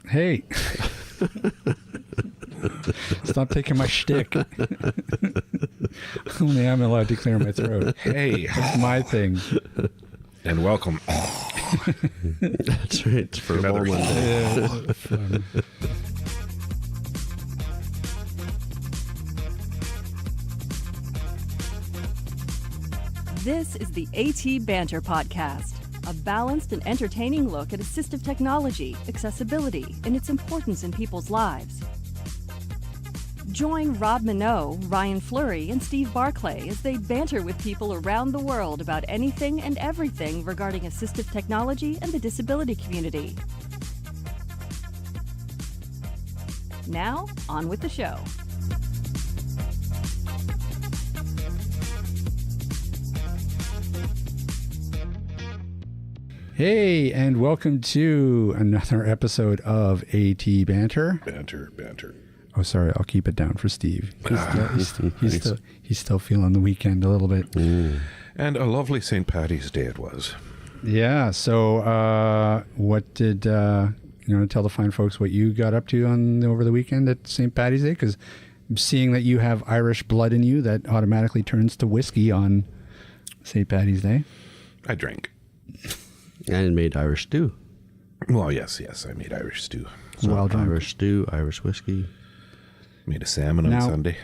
Hey. Stop taking my shtick. Only I'm allowed to clear my throat. Hey. That's my thing. And welcome. That's right. For Another one day. This is the AT Banter podcast, a balanced and entertaining look at assistive technology, accessibility, and its importance in people's lives. Join Rob Minot, Ryan Fleury, and Steve Barclay as they banter with people around the world about anything and everything regarding assistive technology and the disability community. Now, on with the show. Hey, and welcome to another episode of AT Banter. Banter. Oh, sorry, I'll keep it down for Steve. He's still feeling the weekend a little bit. And a lovely St. Paddy's Day it was. Yeah, so what did, you want to tell the fine folks what you got up to over the weekend at St. Paddy's Day? Because seeing that you have Irish blood in you, that automatically turns to whiskey on St. Paddy's Day. I drank. And made Irish stew. Well, yes, I made Irish stew. So Well drunk. Irish stew, Irish whiskey. Made a salmon on Sunday.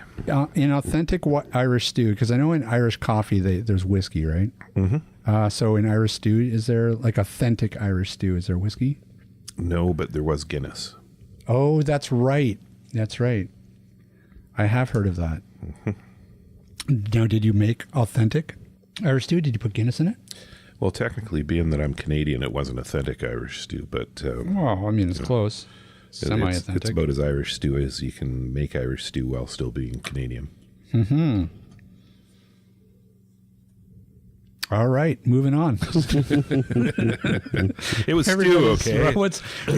In authentic Irish stew, because I know in Irish coffee there's whiskey, right? Mm-hmm. So in Irish stew, is there like authentic Irish stew? Is there whiskey? No, but there was Guinness. Oh, that's right. That's right. I have heard of that. Mm-hmm. Now, did you make authentic Irish stew? Did you put Guinness in it? Well, technically, being that I'm Canadian, it wasn't authentic Irish stew, but... Well, I mean, it's close. Semi-authentic. It's about as Irish stew as you can make Irish stew while still being Canadian. Mm-hmm. All right, moving on. It was stew, okay?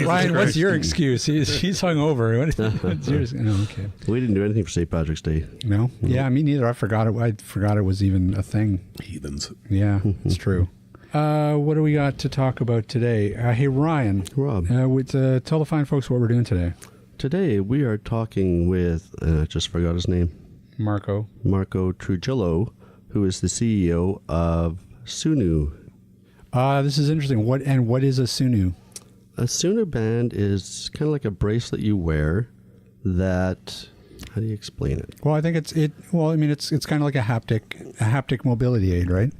Ryan, what's your excuse? He's hungover. What's yours? Oh, okay. We didn't do anything for St. Patrick's Day. No? Yeah, me neither. I forgot it. I forgot it was even a thing. Heathens. Yeah, it's true. What do we got to talk about today? Hey, Ryan. Rob. Tell the fine folks what we're doing today. Today we are talking with, just forgot his name, Marco Trujillo, who is the CEO of Sunu. This is interesting. What is a Sunu? A Sunu Band is kind of like a bracelet you wear that, how do you explain it? Well, I think it's kind of like a haptic mobility aid, right?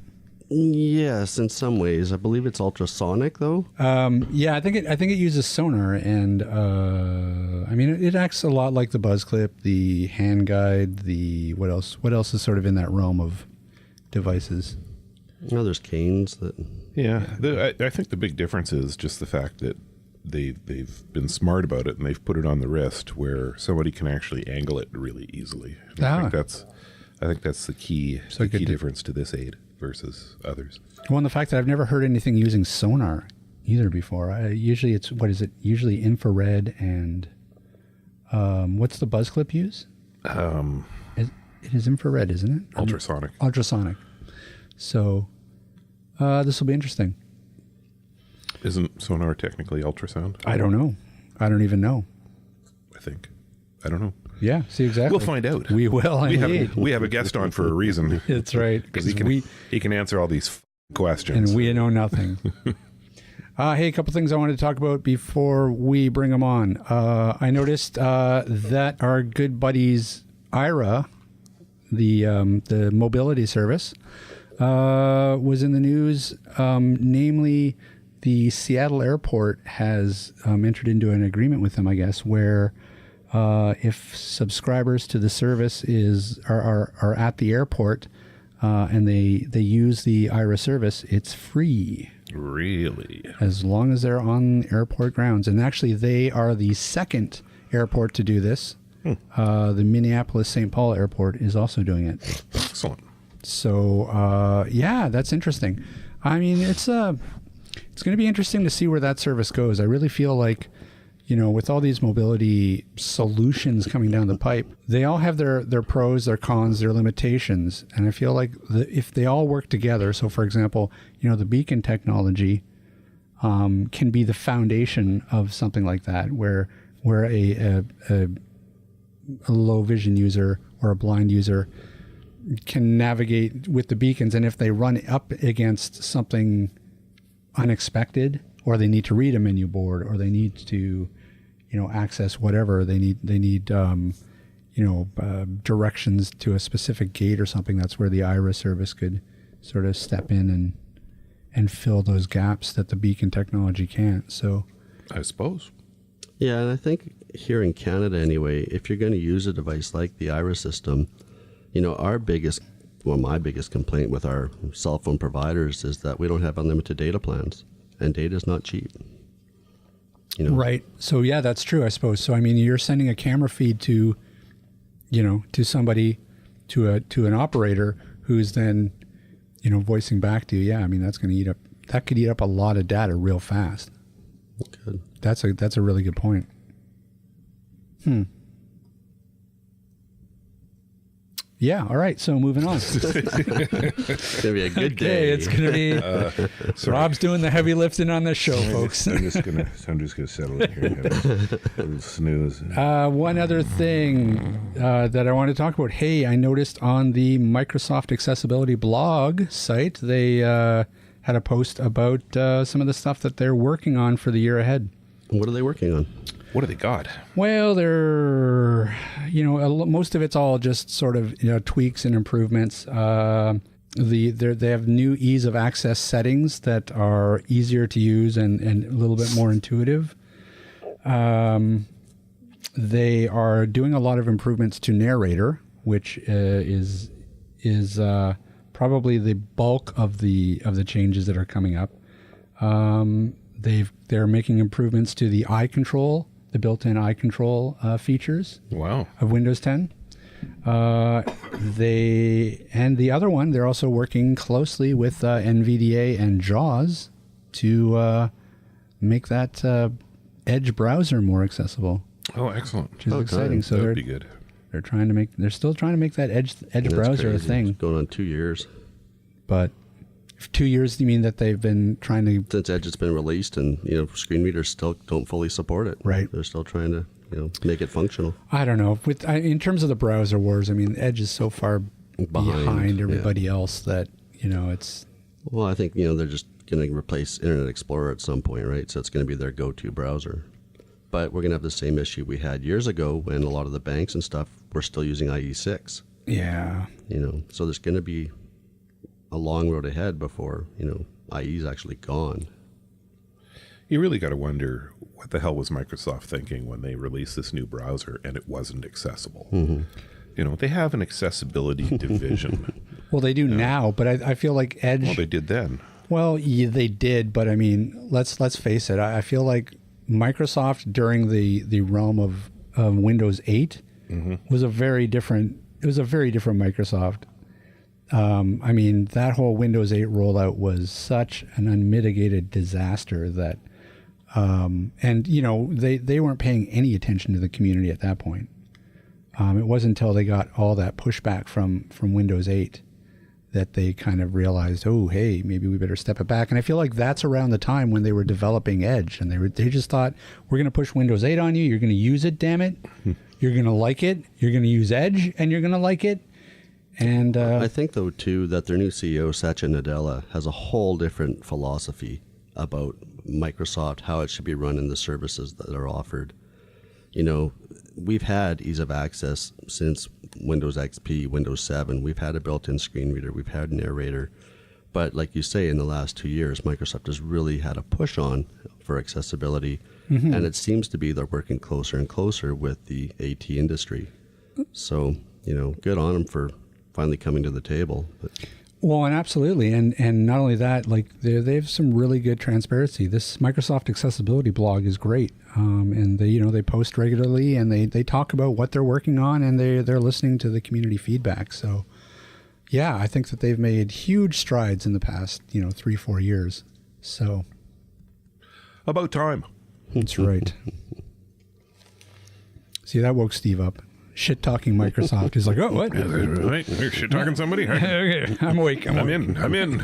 Yes, in some ways. I believe it's ultrasonic, though. Yeah, I think it uses sonar, and it acts a lot like the buzz clip, the hand guide, the what else is sort of in that realm of devices. Oh, there's canes that. Yeah, I think the big difference is just the fact that they've been smart about it and they've put it on the wrist where somebody can actually angle it really easily. I think that's the key difference to this aid versus others. Well, and the fact that I've never heard anything using sonar either before. Usually it's, what is it? Usually infrared and what's the buzz clip use? It is infrared, isn't it? Ultrasonic. Ultrasonic. So this will be interesting. Isn't sonar technically ultrasound? I don't know. I don't even know. I think. I don't know. Yeah, see, exactly. We'll find out. We will. We have a guest on for a reason. That's right. Because he can answer all these questions. And we know nothing. Hey, a couple things I wanted to talk about before we bring them on. I noticed that our good buddies Ira, the mobility service, was in the news. Namely, the Seattle airport has entered into an agreement with them, I guess, where if subscribers to the service are at the airport and they use the Ira service, it's free. Really? As long as they're on airport grounds. And actually, they are the second airport to do this. The Minneapolis-St. Paul airport is also doing it. Excellent. So, yeah, that's interesting. I mean, it's going to be interesting to see where that service goes. I really feel like, with all these mobility solutions coming down the pipe, they all have their pros, their cons, their limitations. And I feel like if they all work together, so for example, the beacon technology, can be the foundation of something like that, where a low vision user or a blind user can navigate with the beacons, and if they run up against something unexpected, or they need to read a menu board, or they need to, access whatever they need, directions to a specific gate or something, that's where the IRA service could sort of step in and fill those gaps that the beacon technology can't. So, I suppose. Yeah, and I think here in Canada anyway, if you're going to use a device like the IRA system, my biggest complaint with our cell phone providers is that we don't have unlimited data plans, and data is not cheap. Right. So yeah, that's true, I suppose. So you're sending a camera feed to somebody, to an operator who's then, voicing back to you. Yeah, that's going to could eat up a lot of data real fast. Good. That's a really good point. Yeah, all right, so moving on. It's going to be a good day. It's going to be... Rob's doing the heavy lifting on this show, folks. I'm just going to settle in here and have a little snooze. One other thing that I want to talk about. Hey, I noticed on the Microsoft Accessibility blog site, they had a post about some of the stuff that they're working on for the year ahead. What are they working on? What do they got? Well, they're, most of it's all just sort of, tweaks and improvements. They have new ease of access settings that are easier to use and a little bit more intuitive. They are doing a lot of improvements to narrator, which is probably the bulk of the changes that are coming up. They're making improvements to the eye control, the built-in eye control features. Wow. Of Windows 10. And the other one, they're also working closely with NVDA and JAWS to make that Edge browser more accessible. Oh, excellent. Which is exciting. So that would be good. They're still trying to make that Edge browser crazy. a thing. It's going on 2 years. But 2 years, you mean that they've been trying to... Since Edge has been released, and screen readers still don't fully support it. Right. They're still trying to make it functional. I don't know. In terms of the browser wars, Edge is so far behind everybody else that it's... Well, I think they're just going to replace Internet Explorer at some point, right? So it's going to be their go-to browser. But we're going to have the same issue we had years ago when a lot of the banks and stuff were still using IE6. Yeah. So there's going to be a long road ahead before, IE is actually gone. You really got to wonder what the hell was Microsoft thinking when they released this new browser and it wasn't accessible. Mm-hmm. They have an accessibility division. Well, they do now, but I feel like Edge... Well, they did then. Well, yeah, they did, but let's face it. I feel like Microsoft during the realm of Windows 8 was a very different Microsoft. That whole Windows 8 rollout was such an unmitigated disaster that, they weren't paying any attention to the community at that point. It wasn't until they got all that pushback from Windows 8 that they kind of realized, oh, hey, maybe we better step it back. And I feel like that's around the time when they were developing Edge, and they just thought, we're going to push Windows 8 on you. You're going to use it, damn it. You're going to like it. You're going to use Edge, and you're going to like it. And I think, though, too, that their new CEO, Satya Nadella, has a whole different philosophy about Microsoft, how it should be run in the services that are offered. We've had ease of access since Windows XP, Windows 7. We've had a built-in screen reader. We've had narrator. But like you say, in the last 2 years, Microsoft has really had a push on for accessibility. Mm-hmm. And it seems to be they're working closer and closer with the AT industry. So, good on them for finally coming to the table. Well, and absolutely. And not only that, they have some really good transparency. This Microsoft Accessibility blog is great. And they post regularly, and they talk about what they're working on, and they're listening to the community feedback. So, yeah, I think that they've made huge strides in the past, 3-4 years. So, about time. That's right. See, that woke Steve up. Shit talking Microsoft. He's like, oh, what? Right, you're shit talking somebody. Okay, I'm awake. I'm in.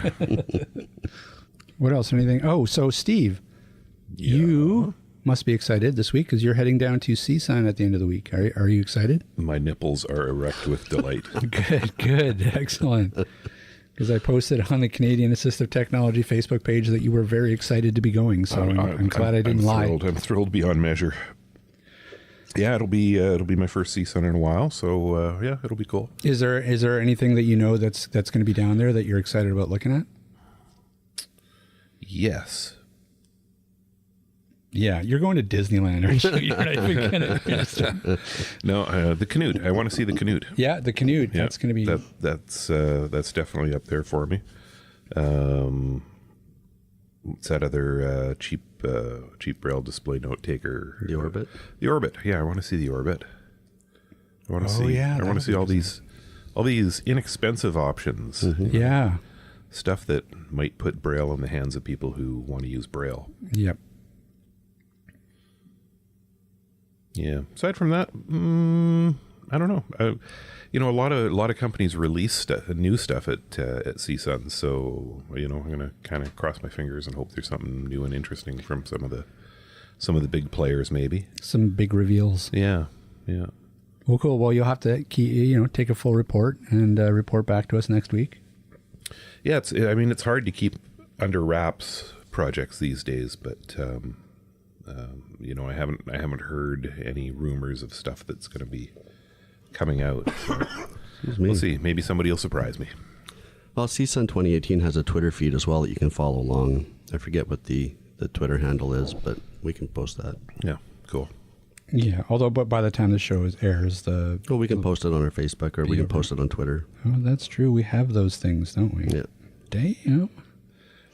What else? Anything? Oh, so Steve. You must be excited this week because you're heading down to CSUN at the end of the week. Are you excited? My nipples are erect with delight. Good. Excellent. Because I posted on the Canadian Assistive Technology Facebook page that you were very excited to be going. So I'm glad I didn't lie. I'm thrilled beyond measure. Yeah, it'll be my first CSUN in a while. So yeah, it'll be cool. Is there anything that you know that's going to be down there that you're excited about looking at? Yes. Yeah, you're going to Disneyland, aren't you? You're not even gonna. No, the Canute. I want to see the Canute. Yeah, the Canute. Yeah, that's going to be. That's definitely up there for me. What's that other cheap braille display note taker? The Orbit. The Orbit. Yeah, I want to see the Orbit. I want to see. Yeah, I want to see all these inexpensive options. Mm-hmm. Yeah. Stuff that might put braille in the hands of people who want to use braille. Yep. Yeah. Aside from that, I don't know. A lot of companies release new stuff at CSUN, so I'm going to kind of cross my fingers and hope there's something new and interesting from some of the big players, maybe. Some big reveals. Yeah. Well, cool. Well, you'll have to take a full report and report back to us next week. Yeah, it's hard to keep under wraps projects these days, but I haven't heard any rumors of stuff that's going to be coming out. So we'll see. Maybe somebody will surprise me. Well, CSUN 2018 has a Twitter feed as well that you can follow along. I forget what the Twitter handle is, but we can post that. Yeah, cool. Yeah, but by the time the show airs, we can post it on our Facebook or we can post it on Twitter. Oh, that's true. We have those things, don't we? Yeah. Damn.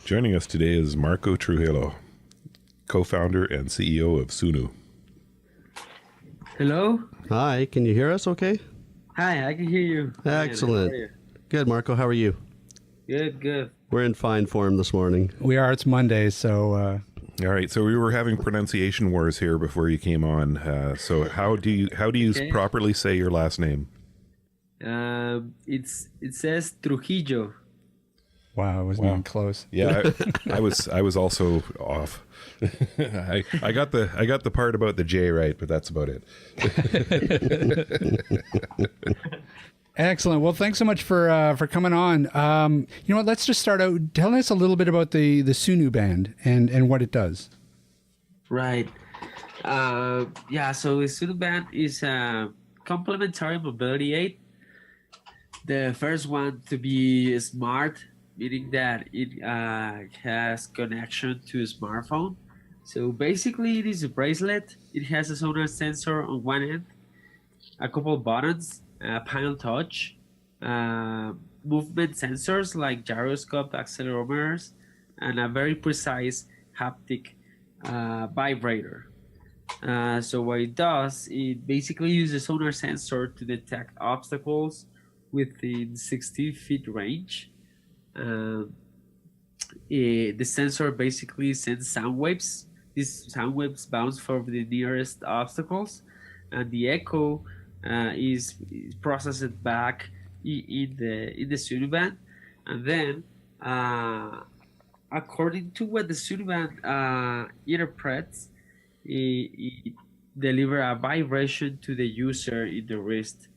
Joining us today is Marco Trujillo, co-founder and CEO of Sunu. Hello? Hi, can you hear us okay? Hi, I can hear you. Excellent. How are you? Good, Marco. How are you? Good. We're in fine form this morning. We are. It's Monday, so... All right, so we were having pronunciation wars here before you came on. So how do you properly say your last name? It says Trujillo. Wow, I wasn't even close. Yeah, I was also off. I got the part about the J right, but that's about it. Excellent. Well, thanks so much for coming on. You know what? Let's just start out. Tell us a little bit about the Sunu Band and what it does. Right. So the Sunu Band is a complementary mobility aid. The first one to be smart, meaning that it has connection to a smartphone. So basically, it is a bracelet. It has a sonar sensor on one end, a couple of buttons, panel touch, movement sensors like gyroscope, accelerometers, and a very precise haptic vibrator. So what it does, it basically uses a sonar sensor to detect obstacles within 16 feet range. The sensor basically sends sound waves. These sound waves bounce from the nearest obstacles, and the echo is processed back in the Sunu Band, and then according to what the Sunu Band interprets, it delivers a vibration to the user in the wrist,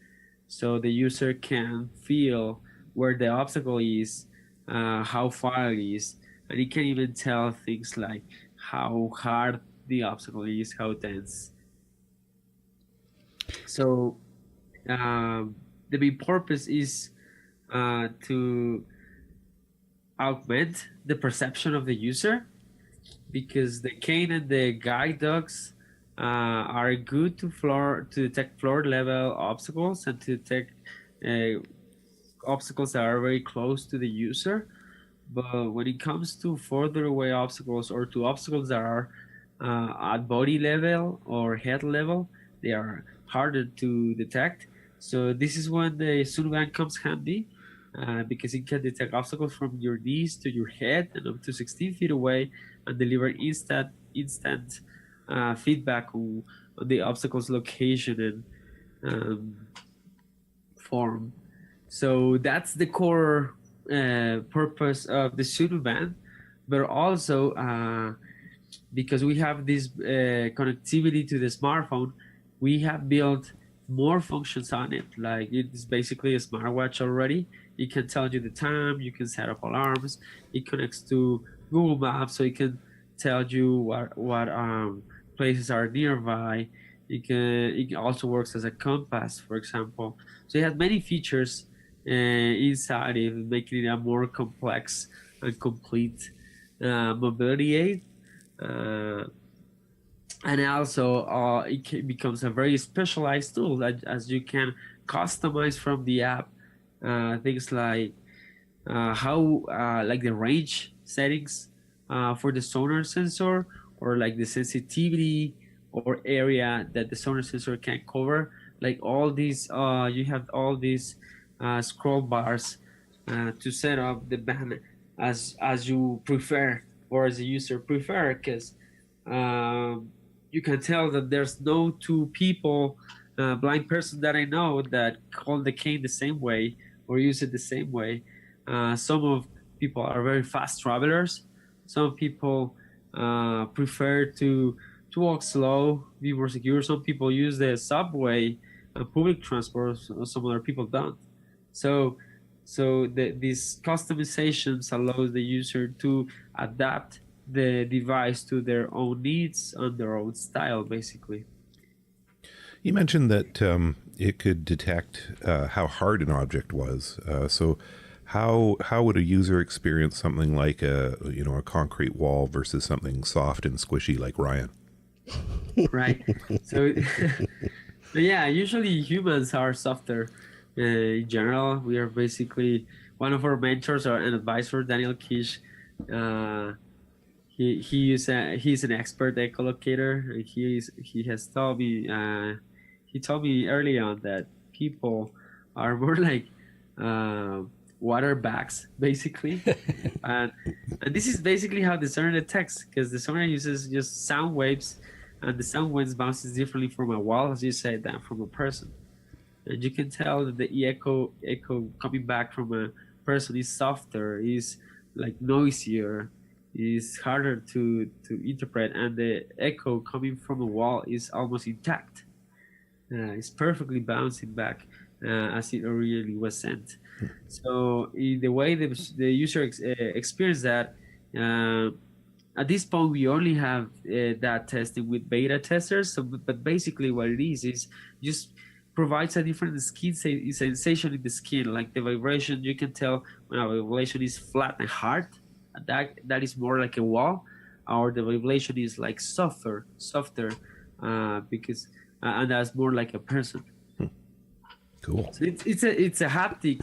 so the user can feel where the obstacle is, how far it is, and it can even tell things like how hard the obstacle is, how dense. So the main purpose is to augment the perception of the user, because the cane and the guide dogs are good to detect floor level obstacles and to detect obstacles that are very close to the user. But when it comes to further away obstacles or to obstacles that are at body level or head level, they are harder to detect. So this is when the Sunu Band comes handy, because it can detect obstacles from your knees to your head and up to 16 feet away and deliver instant feedback on the obstacle's location and form. So that's the core purpose of the Sunu Band, but also because we have this connectivity to the smartphone, we have built more functions on it. Like it's basically a smartwatch already. It can tell you the time. You can set up alarms. It connects to Google Maps, so it can tell you what places are nearby. It also works as a compass, for example. So it has many features inside it, making it a more complex and complete mobility aid. And also becomes a very specialized tool as you can customize from the app things like like the range settings for the sonar sensor, or like the sensitivity or area that the sonar sensor can cover. Like all these, you have all these scroll bars to set up the band as you prefer, or as a user prefer, because you can tell that there's no two people, blind person that I know, that hold the cane the same way or use it the same way. Some of people are very fast travelers. Some people prefer to walk slow, be more secure. Some people use the subway and public transport. Some other people don't. So these customizations allows the user to adapt the device to their own needs and their own style, basically. You mentioned that it could detect how hard an object was. So how would a user experience something like a concrete wall versus something soft and squishy like Ryan? Right. So yeah, usually humans are softer. In general, we are basically, one of our mentors and advisor, Daniel Kish. He's an expert echolocator. He has told me he told me early on that people are more like water bags, basically. and this is basically how the sonar detects, because the sonar uses just sound waves, and the sound waves bounces differently from a wall, as you said, than from a person. And you can tell that the echo coming back from a person is softer, is like noisier, is harder to interpret, and the echo coming from a wall is almost intact. It's perfectly bouncing back as it originally was sent. So in the way the user experience that, at this point we only have that testing with beta testers. So, but basically what it is just provides a different skin sensation in the skin. Like the vibration, you can tell when a vibration is flat and hard, that is more like a wall, or the vibration is like softer, because and that's more like a person. Cool. So it's a haptic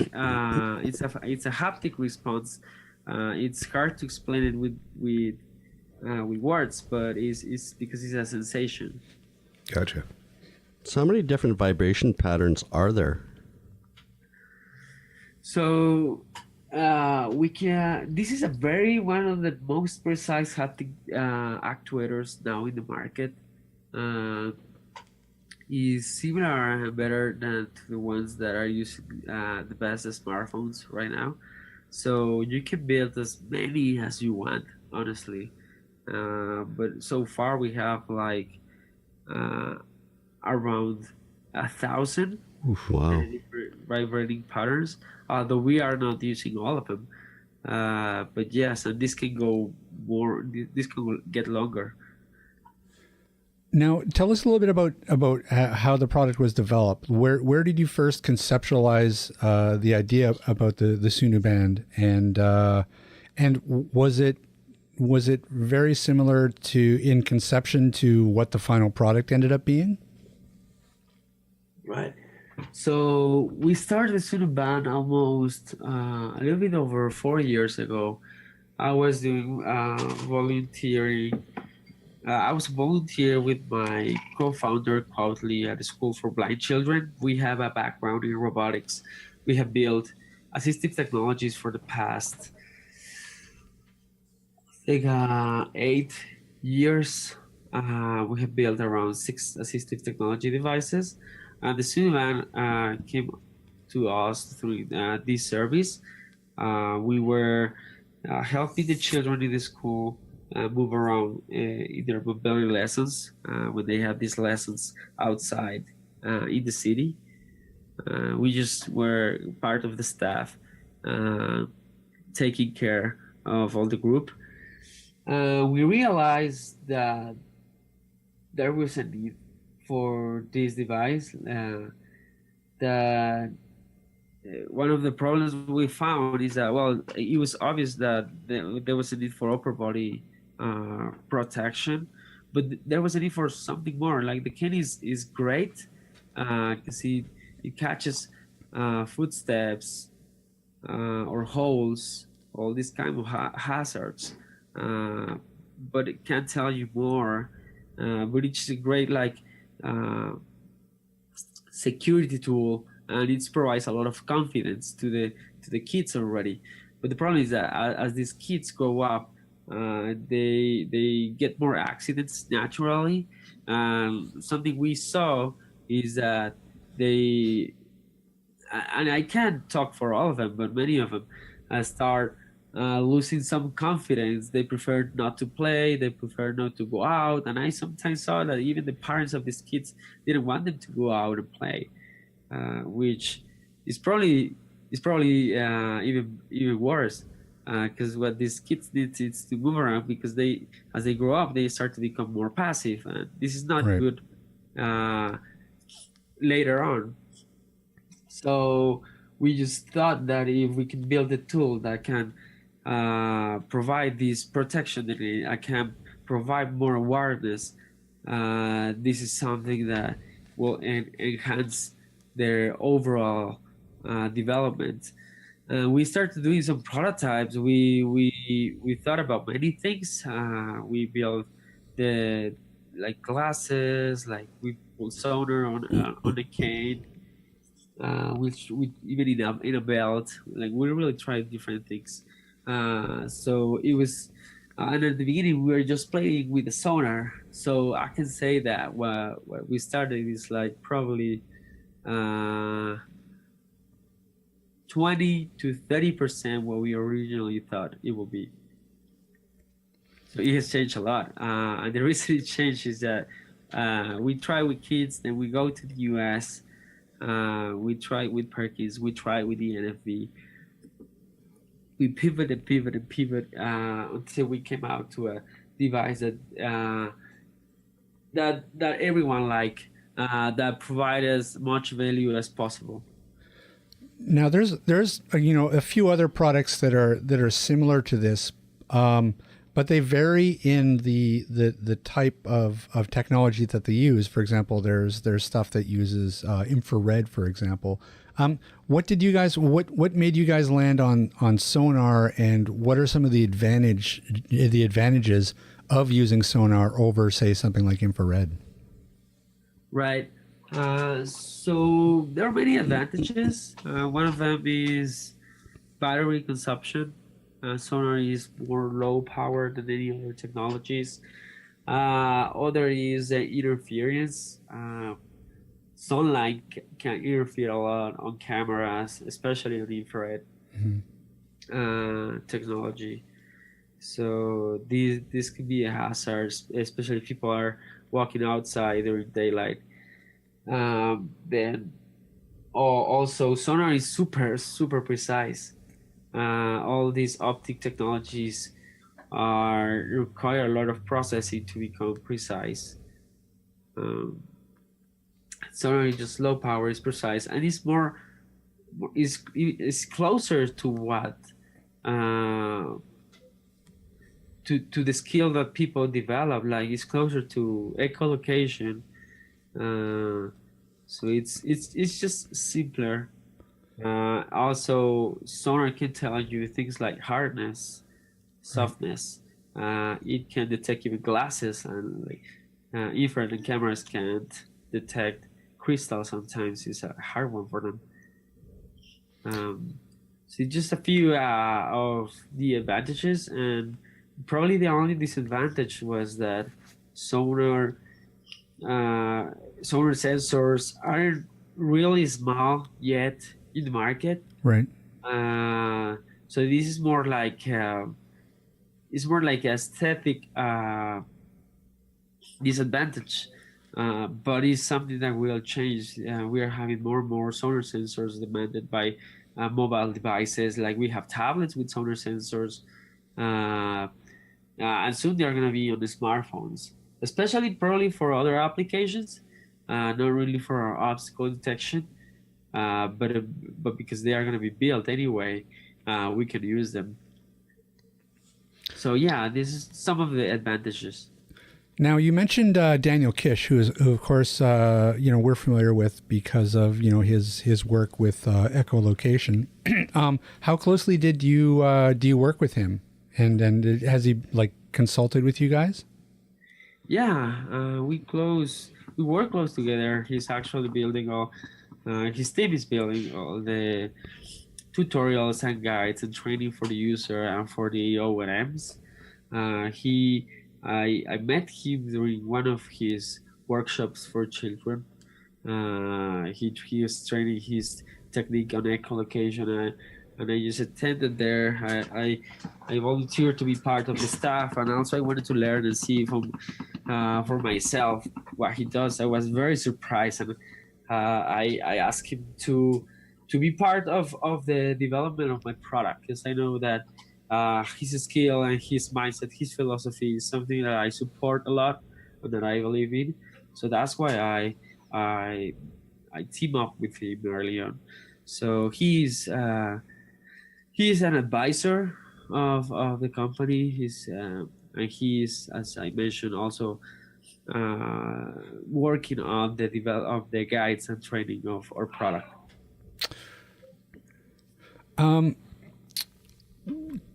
it's a haptic response. It's hard to explain it with words, but it's because it's a sensation. Gotcha. So how many different vibration patterns are there? So we can. This is one of the most precise haptic actuators now in the market. Is similar and better than to the ones that are using the best smartphones right now. So you can build as many as you want, honestly. But so far we have like around 1,000 different vibrating patterns, although we are not using all of them. But yes, and this can go more. This can get longer. Now, tell us a little bit about how the product was developed. Where did you first conceptualize the idea about the Sunu Band, and was it very similar in conception to what the final product ended up being? Right. So we started the Sunu Band almost a little bit over 4 years ago. I was doing volunteering. I was a volunteer with my co-founder, Quautli, at the School for Blind Children. We have a background in robotics. We have built assistive technologies for the past, I think, 8 years. We have built around 6 assistive technology devices. And the Sunu Band came to us through this service. We were helping the children in the school move around in their mobility lessons when they have these lessons outside in the city. We just were part of the staff taking care of all the group. We realized that there was a need for this device. That one of the problems we found is that, well, it was obvious that there was a need for upper body protection, but there was a need for something more. Like the cane is great because it catches footsteps or holes, all these kind of hazards, but it can't tell you more. But it's a great security tool, and it provides a lot of confidence to the kids already. But the problem is that as these kids grow up, they get more accidents naturally. Something we saw is that they, and I can't talk for all of them, but many of them start losing some confidence. They prefer not to play, they prefer not to go out, and I sometimes saw that even the parents of these kids didn't want them to go out and play, which is probably even worse, because what these kids need is to move around, because as they grow up, they start to become more passive, and this is not good later on. So we just thought that if we can build a tool that can provide this protection, that I can provide more awareness, this is something that will enhance their overall development. We started doing some prototypes. We thought about many things. We built the glasses, we put Sonar on the cane, which even in a belt. We really tried different things. So it was, and at the beginning we were just playing with the Sonar. So I can say that what we started is probably 20 to 30% what we originally thought it would be. So it has changed a lot. And the reason it changed is that we try with kids, then we go to the US, we try with Perkins, we try with the NFV. We pivot until we came out to a device that everyone that provide as much value as possible. Now there's a few other products that are similar to this, but they vary in the type of technology that they use. For example, there's stuff that uses infrared, for example. What made you guys land on Sonar, and what are some of the advantages of using Sonar over, say, something like infrared? Right. So there are many advantages. One of them is battery consumption. Sonar is more low power than any other technologies. Other is interference. Sunlight can interfere a lot on cameras, especially on infrared technology. So this could be a hazard, especially if people are walking outside during daylight. Then also Sonar is super precise. All these optic technologies require a lot of processing to become precise. Sonar is just low power, is precise, and it's is closer to what to the skill that people develop. It's closer to echolocation. So it's just simpler. Also, Sonar can tell you things like hardness, softness. It can detect even glasses, and infrared cameras can't detect crystal. Sometimes it's a hard one for them. So just a few of the advantages, and probably the only disadvantage was that Sonar sensors aren't really small yet in the market. Right. So this is more it's more like aesthetic disadvantage, but it's something that will change. We are having more and more sonar sensors demanded by mobile devices. Like we have tablets with sonar sensors, and soon they're going to be on the smartphones, especially probably for other applications, not really for our obstacle detection, but because they are going to be built anyway, we can use them. So yeah, this is some of the advantages. Now you mentioned Daniel Kish, who of course we're familiar with because of his work with echolocation. How closely do you work with him, and has he consulted with you guys? Yeah, we work close together. He's actually building his team is building all the tutorials and guides and training for the user and for the O&Ms. I met him during one of his workshops for children. He was training his technique on echolocation, and I just attended there. I volunteered to be part of the staff, and also I wanted to learn and see for myself what he does. I was very surprised, and I asked him to be part of the development of my product, because I know that his skill and his mindset, his philosophy is something that I support a lot and that I believe in. So that's why I team up with him early on. So he's an advisor of the company. And he's, as I mentioned, also working on the guides and training of our product.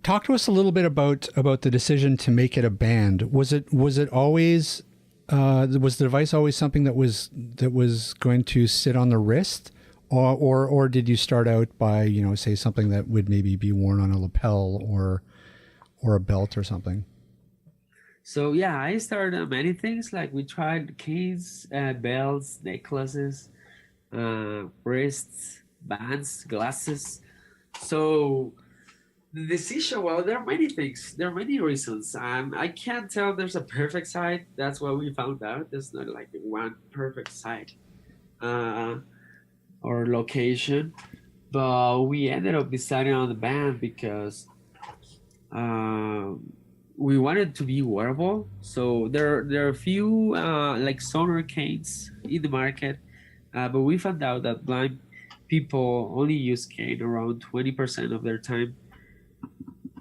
Talk to us a little bit about the decision to make it a band. Was it always was the device always something that was going to sit on the wrist, or did you start out by say something that would maybe be worn on a lapel or a belt or something? So yeah, I started on many things. Like we tried canes, belts, necklaces, wrists, bands, glasses. So the decision, well, there are many things. There are many reasons. I can't tell there's a perfect side. That's what we found out. There's not like one perfect side or location. But we ended up deciding on the band because we wanted to be wearable. So there are a few like Sonar canes in the market, but we found out that blind people only use cane around 20% of their time.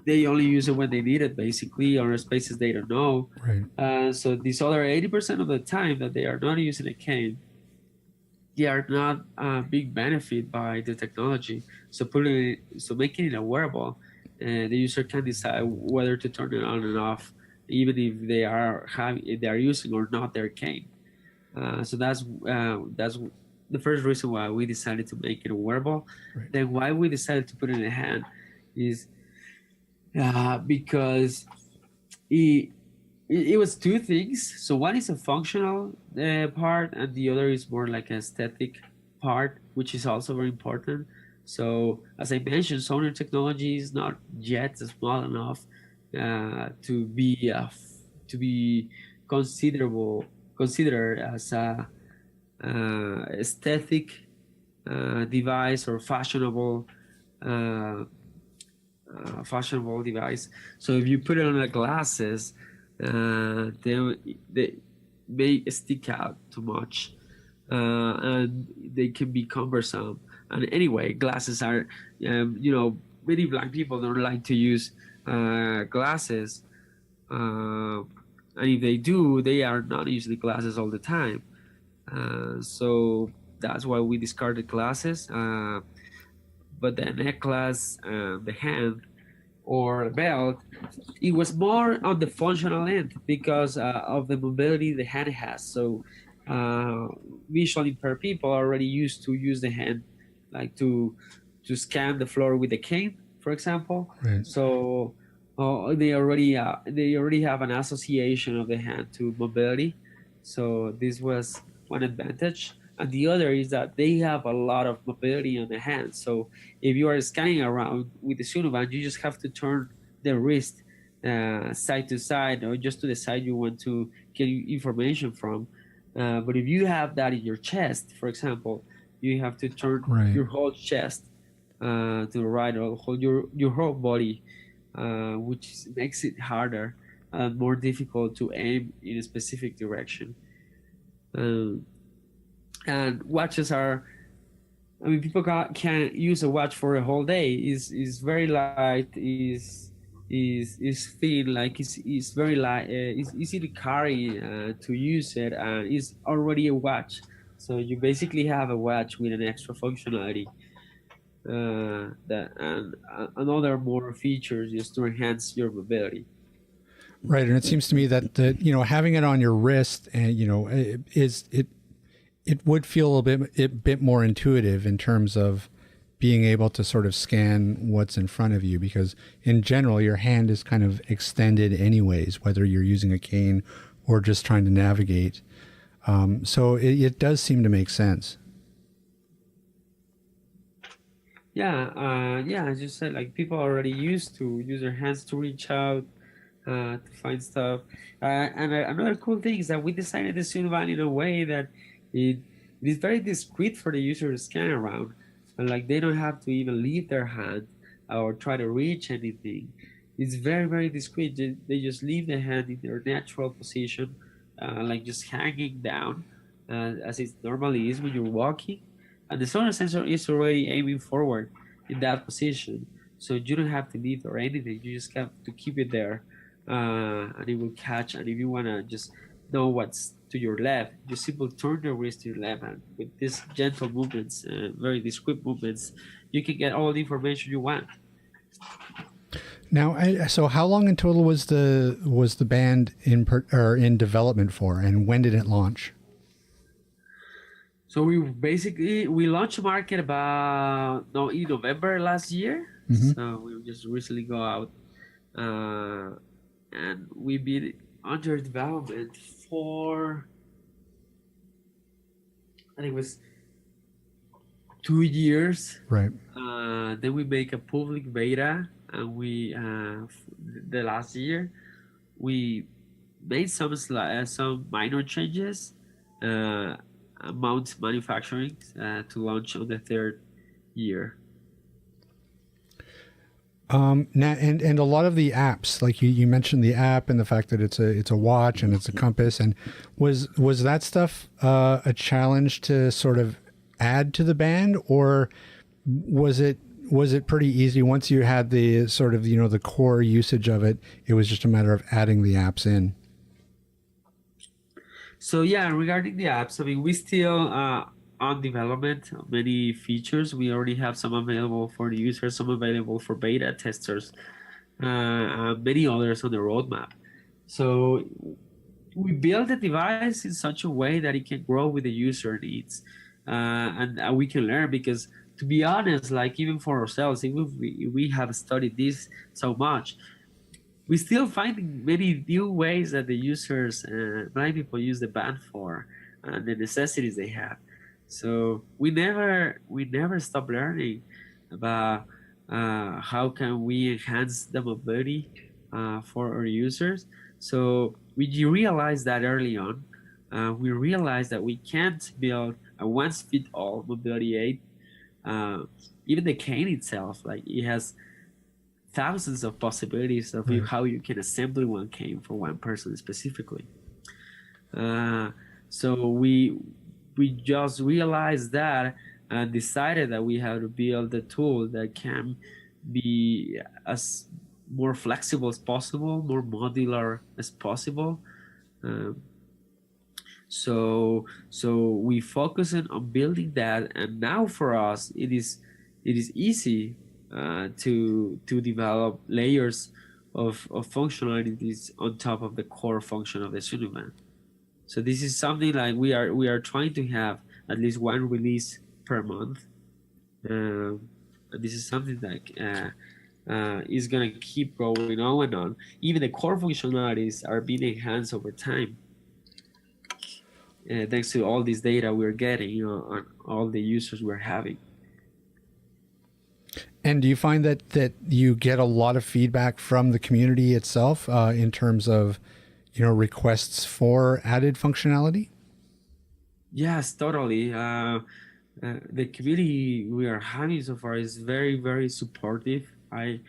They only use it when they need it, basically, or spaces they don't know. Right. So this other 80% of the time that they are not using a cane, they are not a big benefit by the technology. So making it a wearable, the user can decide whether to turn it on and off, even if they are using or not their cane. So that's the first reason why we decided to make it a wearable. Right. Then why we decided to put it in a hand is because it was two things. So one is a functional part, and the other is more like an aesthetic part, which is also very important. So as I mentioned, sonar technology is not yet small enough to be considered as a aesthetic device or fashionable device. So if you put it on the glasses, they may stick out too much, and they can be cumbersome. And anyway, glasses are, many blind people don't like to use glasses, and if they do, they are not usually glasses all the time. So that's why we discarded glasses. But the necklace, the hand, or the belt, it was more on the functional end because of the mobility the hand has. So visually impaired people are already used to use the hand, like to scan the floor with the cane, for example. Right. So they already have an association of the hand to mobility. So this was one advantage. And the other is that they have a lot of mobility on the hand. So if you are scanning around with the Sunu Band, you just have to turn the wrist side to side or just to the side you want to get information from. But if you have that in your chest, for example, you have to turn your whole chest to the right, or hold your whole body, which makes it harder and more difficult to aim in a specific direction. And watches are, I mean, people can use a watch for a whole day. Is very light, is thin, like it's very light, it's easy to carry, to use it, and it's already a watch. So you basically have a watch with an extra functionality, that and other more features just to enhance your mobility. Right, and it seems to me that having it on your wrist, and it would feel a bit more intuitive in terms of being able to sort of scan what's in front of you, because in general your hand is kind of extended anyways, whether you're using a cane or just trying to navigate. So it does seem to make sense. Yeah, as you said, like people are already used to use their hands to reach out, to find stuff. And another cool thing is that we designed the Sunu Band in a way that it is very discreet for the user to scan around. And like they don't have to even leave their hand or try to reach anything. It's very, very discreet. They just leave the hand in their natural position, like just hanging down, as it normally is when you're walking. And the sonar sensor is already aiming forward in that position. So you don't have to leave or anything. You just have to keep it there, and it will catch. And if you want to just know what's to your left, you simply turn your wrist to your left, and with these gentle movements, very discreet movements, you can get all the information you want. Now, so how long in total was the band in development for, and when did it launch? So we launched market about in November last year. Mm-hmm. So we just recently go out, and we've been under development for, I think it was 2 years. Right. Then we make a public beta, and we the last year we made some minor changes, mount manufacturing, to launch on the 3rd year. Now, and a lot of the apps, like you mentioned the app and the fact that it's a watch and it's a compass, and was that stuff a challenge to sort of add to the band, or was it pretty easy once you had the sort of the core usage of it? It was just a matter of adding the apps in. So yeah, regarding the apps, I mean, we still on development of many features. We already have some available for the users, some available for beta testers, many others on the roadmap. So we build the device in such a way that it can grow with the user needs, and we can learn, because to be honest, like even for ourselves, even if we have studied this so much, we still find many new ways that the users, blind people, use the band for, and the necessities they have. So we never stop learning about how can we enhance the mobility for our users. So we realized that early on. We realized that we can't build a one-fit-all mobility aid. Even the cane itself, like it has thousands of possibilities of how you can assemble one cane for one person specifically. So we just realized that and decided that we have to build a tool that can be as more flexible as possible, more modular as possible. So we focus on building that, and now for us it is easy to develop layers of functionalities on top of the core function of the Sunu Band. So this is something like we are trying to have at least one release per month. And this is something that is going to keep going on and on. Even the core functionalities are being enhanced over time, thanks to all this data we're getting on all the users we're having. And do you find that you get a lot of feedback from the community itself in terms of, requests for added functionality? Yes, totally. The community we are having so far is very, very supportive. I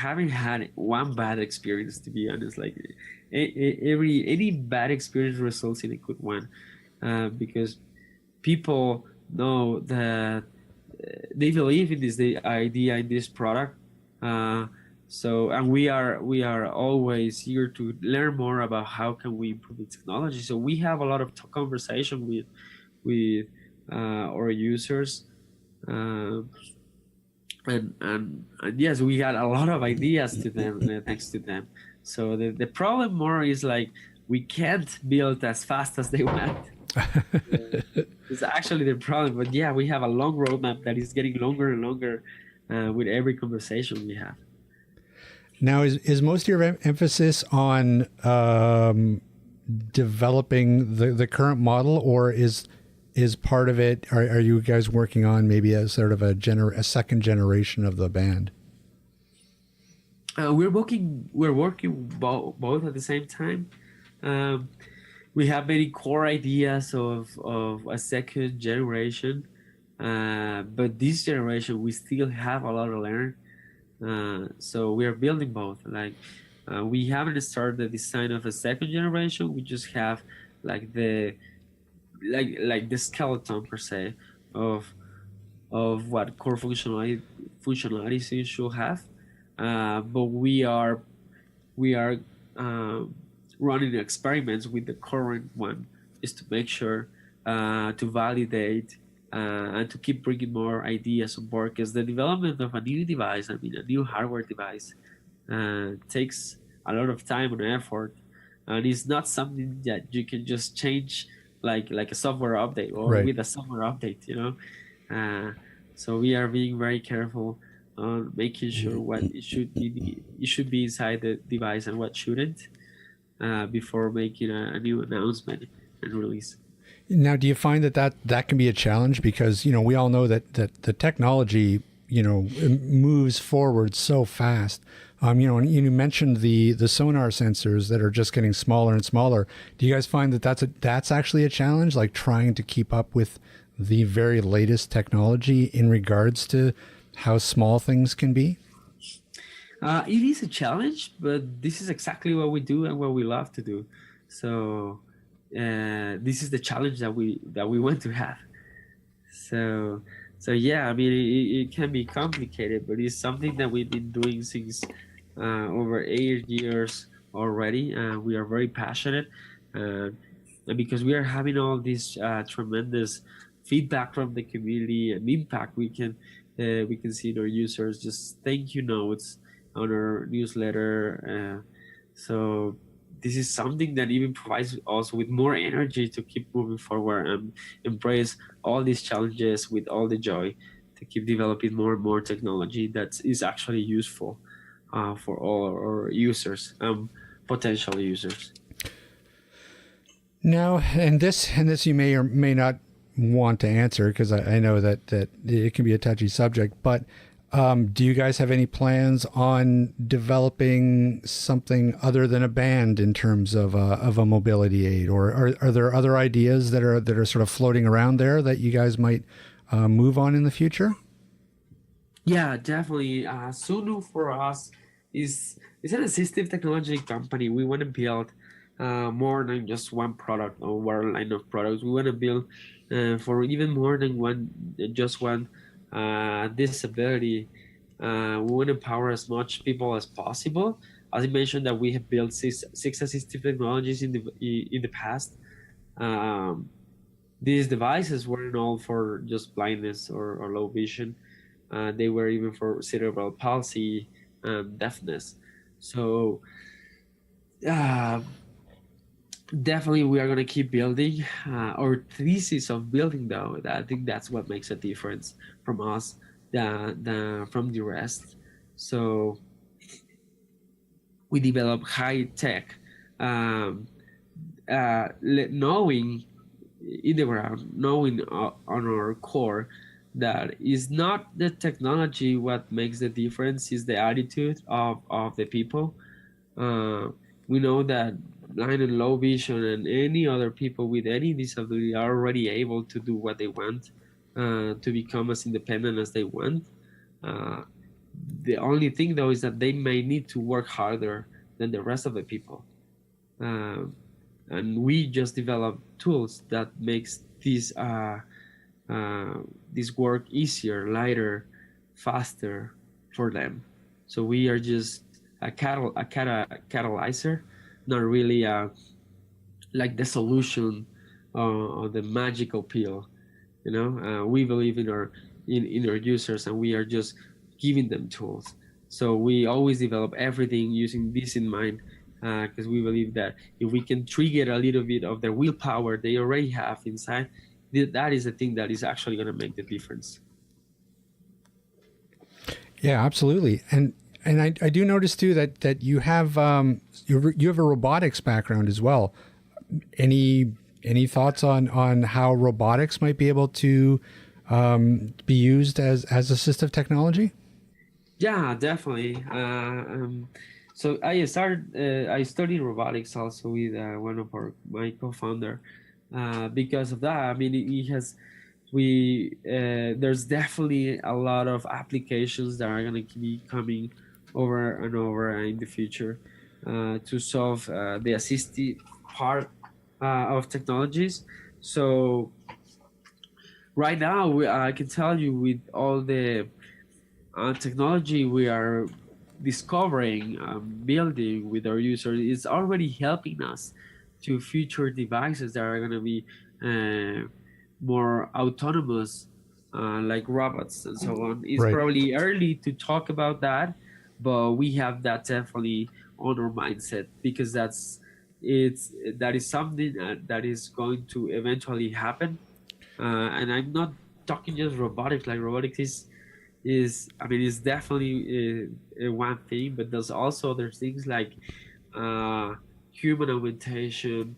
haven't had one bad experience, to be honest. Like any bad experience results in a good one, because people know that they believe in the idea in this product. And we are always here to learn more about how can we improve the technology. So we have a lot of conversation with our users. And yes, we got a lot of ideas to them thanks to them. So the problem more is like we can't build as fast as they want. It's actually the problem. But yeah, we have a long roadmap that is getting longer and longer with every conversation we have. Now, is most of your emphasis on developing the current model, or is part of it? Are you guys working on maybe a sort of a second generation of the band? We're working both at the same time. We have many core ideas of a second generation, but this generation we still have a lot to learn. So we are building both. Like we haven't started the design of a second generation. We just have like the skeleton per se of what core functionalities it should have. But we are running experiments with the current one, is to make sure to validate and to keep bringing more ideas on board, because the development of a new device, a new hardware device, takes a lot of time and effort, and it's not something that you can just change like a software update or right. with a software update, So we are being very careful on making sure what it should be inside the device and what shouldn't, before making a new announcement and release. Now, do you find that can be a challenge? Because, we all know that the technology, moves forward so fast. And you mentioned the sonar sensors that are just getting smaller and smaller. Do you guys find that's actually a challenge, like trying to keep up with the very latest technology in regards to how small things can be? It is a challenge, but this is exactly what we do and what we love to do. So this is the challenge that we want to have. So yeah, it can be complicated, but it's something that we've been doing since over 8 years already. We are very passionate, and because we are having all this tremendous feedback from the community and impact we can see in our users, just thank you notes on our newsletter. So this is something that even provides us with more energy to keep moving forward and embrace all these challenges with all the joy, to keep developing more and more technology that is actually useful for all our users, potential users. Now, and this you may or may not want to answer, because I know that it can be a touchy subject, but do you guys have any plans on developing something other than a band in terms of a mobility aid, or are there other ideas that are sort of floating around there that you guys might move on in the future? Yeah, definitely. Sunu for us is an assistive technology company. We want to build more than just one product or one line of products. We want to build for even more than one disability. We want to empower as much people as possible. As I mentioned, that we have built six assistive technologies in the past. These devices weren't all for just blindness or low vision. They were even for cerebral palsy and deafness. So definitely we are going to keep building. Our thesis of building, though, I think that's what makes a difference from us from the rest. So we develop high tech, knowing in the ground, knowing on our core that is not the technology what makes the difference, is the attitude of the people. We know that blind and low vision and any other people with any disability are already able to do what they want, to become as independent as they want. The only thing though is that they may need to work harder than the rest of the people. And we just develop tools that makes this work easier, lighter, faster for them. So we are just a catalyzer, not really like the solution or the magical pill. You know, we believe in our users, and we are just giving them tools. So we always develop everything using this in mind, because we believe that if we can trigger a little bit of their willpower they already have inside, that is the thing that is actually going to make the difference. Yeah, absolutely. And I do notice too that you have you have a robotics background as well. Any thoughts on how robotics might be able to be used as assistive technology? Yeah, definitely. So I studied robotics also with one of my co-founder. Because of that, I mean, there's definitely a lot of applications that are going to be coming over and over in the future to solve the assistive part of technologies. So right now, I can tell you, with all the technology we are discovering, building with our users, it's already helping us to future devices that are going to be more autonomous, like robots and so on. It's Right. probably early to talk about that, but we have that definitely on our mindset, because that is something that is going to eventually happen. And I'm not talking just robotics. Like robotics is I mean, it's definitely one thing, but there's also other things like human augmentation,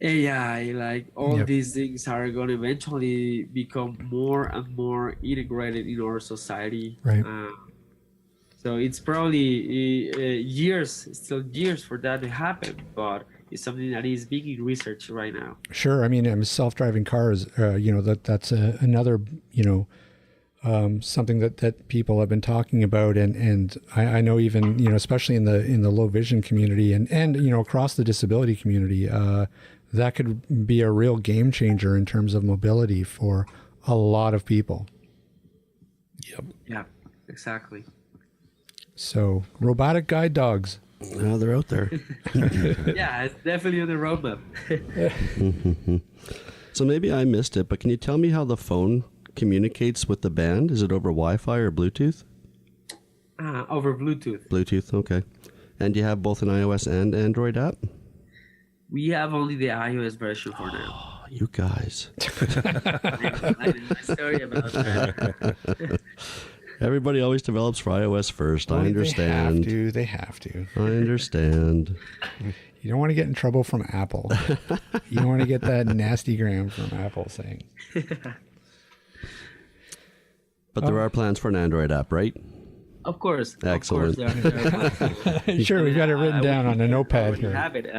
AI, like all Yep. these things are going to eventually become more and more integrated in our society. Right. So it's probably still years for that to happen, but it's something that is being researched right now. Sure. I mean, self-driving cars, that's another, something that people have been talking about. And I know even, especially in the low vision community and across the disability community, that could be a real game changer in terms of mobility for a lot of people. Yep. Yeah, exactly. So robotic guide dogs. Now they're out there. Yeah, it's definitely on the roadmap. So maybe I missed it, but can you tell me how the phone communicates with the band? Is it over Wi-Fi or Bluetooth? Over Bluetooth. Bluetooth, okay. And do you have both an iOS and Android app? We have only the iOS version for now. Oh, you guys. I did my story about that. Everybody always develops for iOS first. I understand. They have to. I understand. You don't want to get in trouble from Apple. You don't want to get that nasty gram from Apple saying. But there are plans for an Android app, right? Of course. Excellent. Of course there are plans. Sure, we've got it written down on a notepad I here. have it,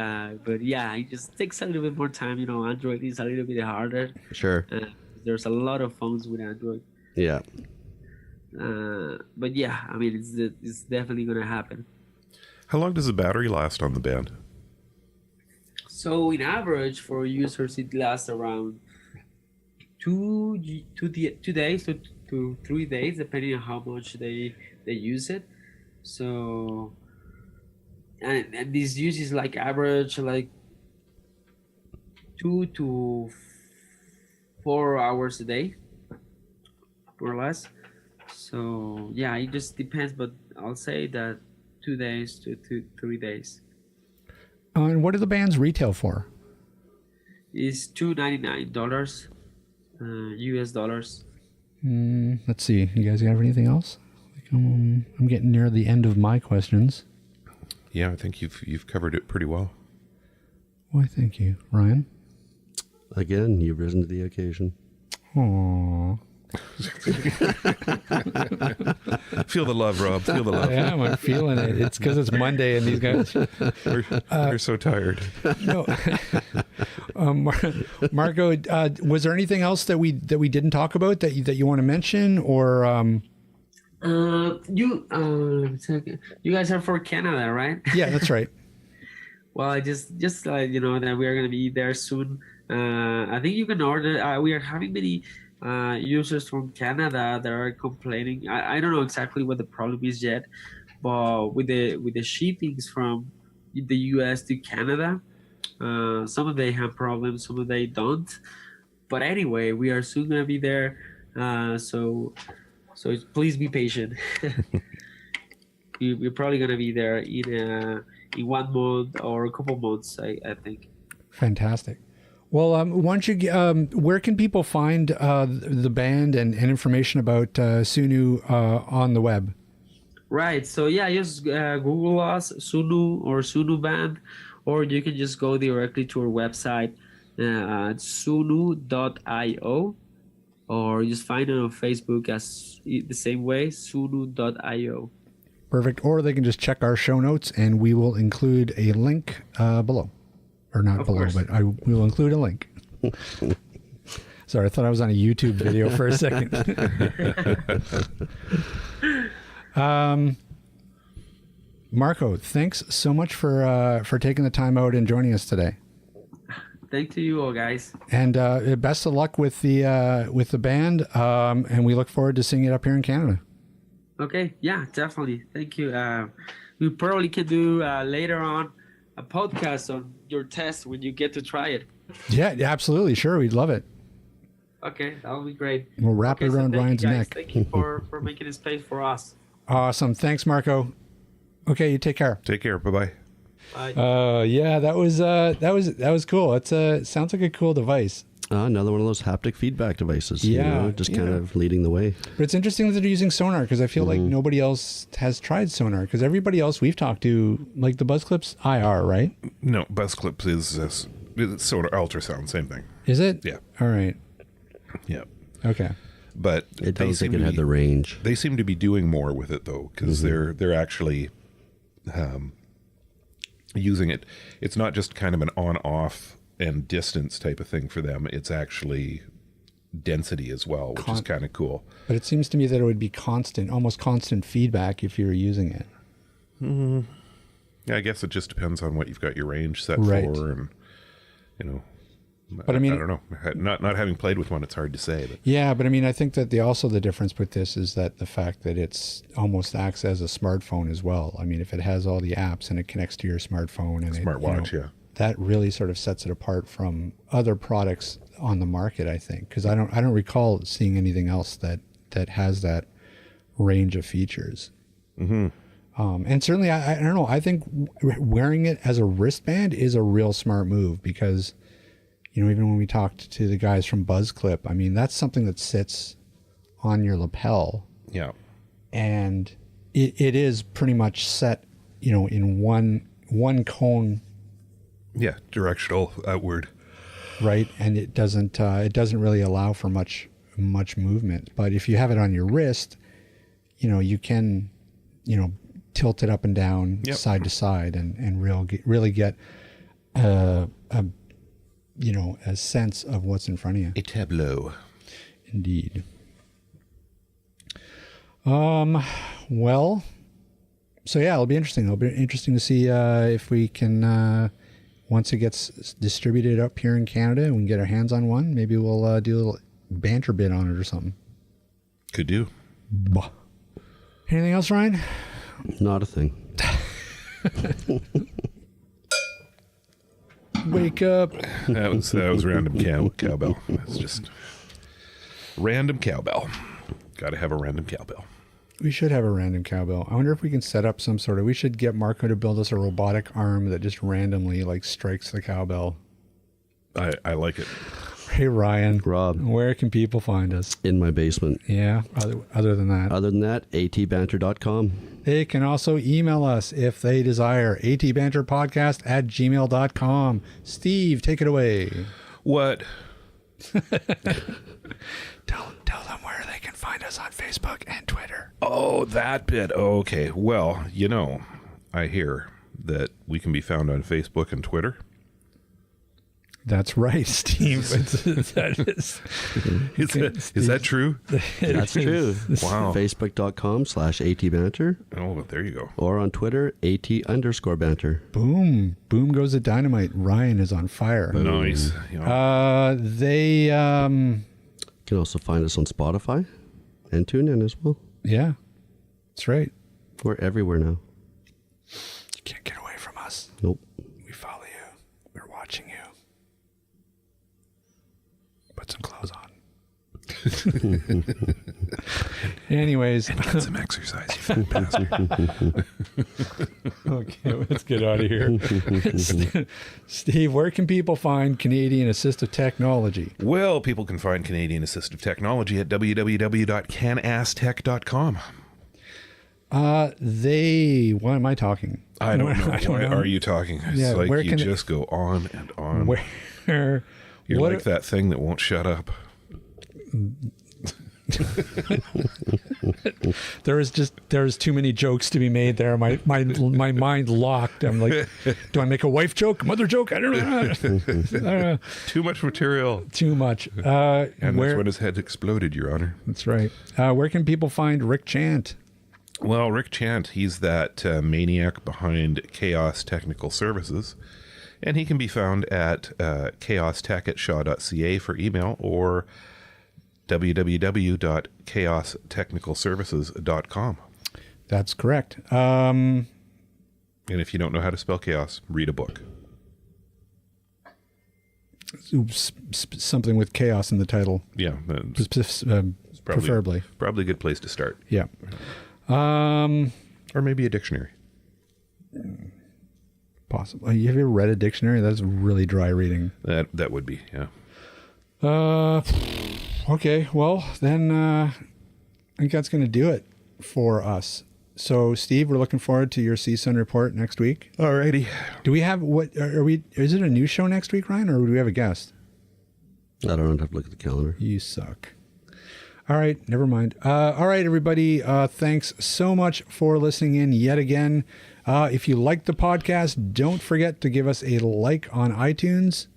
but yeah, it just takes a little bit more time. Android is a little bit harder. Sure. There's a lot of phones with Android. Yeah. But yeah, I mean, it's definitely going to happen. How long does the battery last on the band? So in average for users, it lasts around 2 days to 3 days, depending on how much they use it. So, and this use is like average, like 2 to 4 hours a day, more or less. So yeah, it just depends, but I'll say that 2 days to 3 days. And what do the bands retail for? It's $299 US dollars. Let's see. You guys have anything else? I'm getting near the end of my questions. Yeah, I think you've covered it pretty well. Why, thank you, Ryan. Again, you've risen to the occasion. Aww. Feel the love, Rob. Feel the love. Yeah, I'm feeling it. It's because it's Monday and these guys. We're so tired. No. Marco, was there anything else that we didn't talk about that you want to mention, or? You guys are for Canada, right? Yeah, that's right. Well, I just that we are gonna be there soon. I think you can order. We are having many users from Canada that are complaining. I don't know exactly what the problem is yet, but with the shippings from the US to Canada, some of they have problems, some of they don't. But anyway, we are soon gonna be there, so please be patient. We're probably gonna be there in 1 month or a couple months, I think. Fantastic. Well, why don't you? Where can people find the band and information about Sunu on the web? Right. So yeah, just Google us, Sunu or Sunu Band, or you can just go directly to our website at sunu.io, or just find it on Facebook as the same way, sunu.io. Perfect. Or they can just check our show notes, and we will include a link below. Or not below, but we will include a link. Sorry, I thought I was on a YouTube video for a second. Marco, thanks so much for taking the time out and joining us today. Thank you all, guys. And best of luck with the band. And we look forward to seeing it up here in Canada. Okay, yeah, definitely. Thank you. We probably can do later on a podcast on your test when you get to try it. Yeah, absolutely. Sure. We'd love it. Okay, that would be great. We'll wrap it around Ryan's neck. Thank you for making a space for us. Awesome. Thanks, Marco. Okay, you take care. Take care. Bye-bye. Bye. Yeah, that was cool. It's sounds like a cool device. Another one of those haptic feedback devices. Yeah, just kind of leading the way. But it's interesting that they're using Sonar, because I feel like nobody else has tried Sonar, because everybody else we've talked to, like the Buzzclips IR, right? No, Buzzclips is Sonar ultrasound, same thing. Is it? Yeah. All right. Yeah. Okay. But It doesn't think it had the range. They seem to be doing more with it though, because they're actually using it. It's not just kind of an on-off and distance type of thing for them. It's actually density as well, which is kind of cool. But it seems to me that it would be constant, almost constant feedback if you were using it. Yeah, I guess it just depends on what you've got your range set Right. for, and But I mean, I don't know. Not having played with one, it's hard to say. But yeah, but I mean, I think that the difference with this is that the fact that it's almost acts as a smartphone as well. I mean, if it has all the apps and it connects to your smartphone and smartwatch, yeah. that really sort of sets it apart from other products on the market, I think, because I don't recall seeing anything else that has that range of features. And certainly, I don't know. I think wearing it as a wristband is a real smart move, because even when we talked to the guys from Buzzclip, I mean, that's something that sits on your lapel. Yeah. And it is pretty much set, in one cone. Yeah, directional outward. Right. And it doesn't really allow for much movement. But if you have it on your wrist, you can, tilt it up and down, side to side, and really get a sense of what's in front of you. A tableau. Indeed. Well, so yeah, it'll be interesting. It'll be interesting to see if we can, once it gets distributed up here in Canada and we can get our hands on one, maybe we'll do a little banter bit on it or something. Could do. Bah. Anything else, Ryan? Not a thing. Wake up. That was random cowbell. It's just random cowbell. Got to have a random cowbell. We should have a random cowbell. I wonder if we can set up some sort of... We should get Marco to build us a robotic arm that just randomly strikes the cowbell. I like it. Hey, Ryan. Rob. Where can people find us? In my basement. Yeah, other than that. Other than that, atbanter.com. They can also email us if they desire. atbanterpodcast@gmail.com. Steve, take it away. What? Tell them where they can find us on Facebook and Twitter. Oh, that bit. Okay. Well, I hear that we can be found on Facebook and Twitter. That's right, Steve. Is that true? That's true. Wow. Facebook.com/ATBanter. Oh, but there you go. Or on Twitter, AT_banter. Boom. Boom goes the dynamite. Ryan is on fire. Nice. They, You can also find us on Spotify and TuneIn as well. yeah, that's right. We're everywhere now. You can't get away from us. Nope. We follow you. We're watching you. Put some clothes on. Anyways. And get some exercise, you fat bastard. Okay, let's get out of here. Steve, where can people find Canadian Assistive Technology? Well, people can find Canadian Assistive Technology at www.canastech.com. Why am I talking? I don't know. Why are you talking? It's Yeah, like where you can just go on and on. Where? You're like that thing that won't shut up. There's too many jokes to be made there. My mind locked. I'm like, do I make a wife joke, mother joke? I don't know. Too much material. Too much. And that's when his head exploded, Your Honor. That's right. Where can people find Rick Chant? Well, Rick Chant, he's that maniac behind Chaos Technical Services. And he can be found at chaostech@shaw.ca for email or www.chaostechnicalservices.com. That's correct. And if you don't know how to spell chaos, read a book. Something with chaos in the title. Yeah. Preferably. Probably a good place to start. Yeah. Or maybe a dictionary. Possible. Have you ever read a dictionary? That's really dry reading. That would be, yeah. Okay, well, then I think that's going to do it for us. So, Steve, we're looking forward to your CSUN report next week. Alrighty. Do we have is it a new show next week, Ryan, or do we have a guest? I don't have to look at the calendar. You suck. All right, never mind. All right, everybody, thanks so much for listening in yet again. If you like the podcast, don't forget to give us a like on iTunes.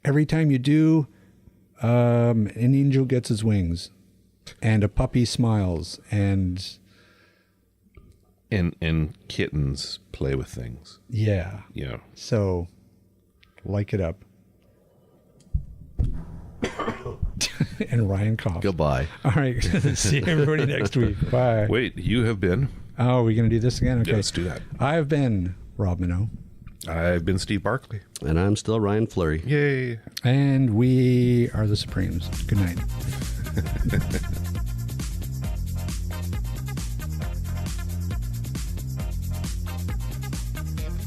Every time you do, an angel gets his wings, and a puppy smiles, and kittens play with things. Yeah. Yeah. So, like it up. And Ryan coughs. Goodbye. All right. See everybody next week. Bye. Wait, you have been? Oh, are we going to do this again? Okay. Yeah, let's do that. I have been Rob Minot. I've been Steve Barkley. And I'm still Ryan Fleury. Yay. And we are the Supremes. Good night.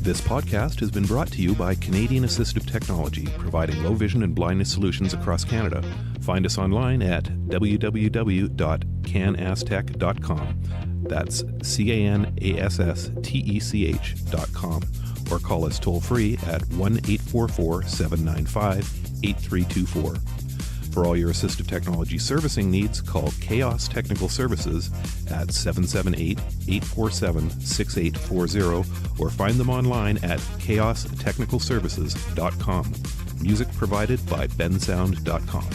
This podcast has been brought to you by Canadian Assistive Technology, providing low vision and blindness solutions across Canada. Find us online at www.canastech.com. That's CANASSTECH.com. Or call us toll free at 1-844-795-8324. For all your assistive technology servicing needs, call Chaos Technical Services at 778-847-6840 or find them online at chaostechnicalservices.com. Music provided by bensound.com.